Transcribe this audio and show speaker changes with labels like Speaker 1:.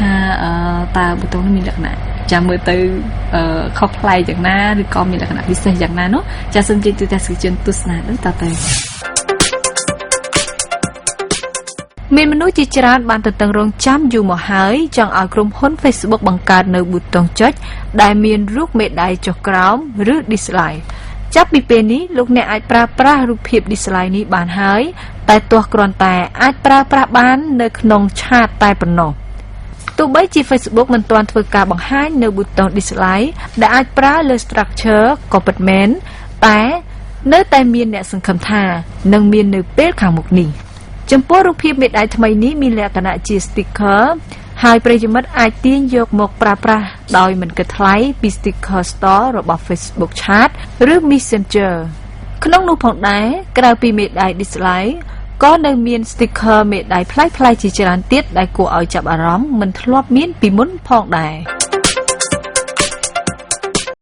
Speaker 1: ថាតើប៊ូតុងនេះមានលក្ខណៈចាំមើលទៅខុសប្លែកយ៉ាងណាឬក៏មានលក្ខណៈពិសេសយ៉ាងណានោះចាសូមជម្រាបទូទស្សនិកជនទស្សនាដូចតទៅមានមនុស្សជាច្រើនបានទន្ទឹងរង់ចាំយូរមកហើយចង់ឲ្យក្រុមហ៊ុន Facebook បង្កើតនៅប៊ូតុងចុចដែលមានរូបមេដាយចុះក្រោមឬ dislike ចាប់ពីពេលនេះលោកអ្នកអាចប្រើប្រាស់រូបភាព dislike នេះបានហើយតែទោះគ្រាន់តែអាចប្រើប្រាស់បាននៅក្នុងឆាតតែប៉ុណ្ណោះទោះបីជា Facebook មិនទាន់ធ្វើការបង្ហាញនៅប៊ូតុង dislike ដែលអាចប្រើលើ structure ក៏ពិតមែនតែនៅតែមានអ្នកសង្ឃឹមថានឹងមាននៅពេលខាងមុខនេះចំពោះរូបភាពមេដាយថ្មីនេះមានលក្ខណៈជា sticker ហើយប្រិយមិត្តអាចទាញយកមកប្រើប្រាស់ដោយមិនគិតថ្លៃពី sticker store របស់ Facebook Chat ឬ Messenger ក្នុងនោះផងដែរក្រៅពីមេដាយ dislike ក៏នៅមាន sticker មេដាយប្លែកៗជាច្រើនទៀតដែលគួរឲ្យចាប់អារម្មណ៍មិនធ្លាប់មានពីមុនផងដែរ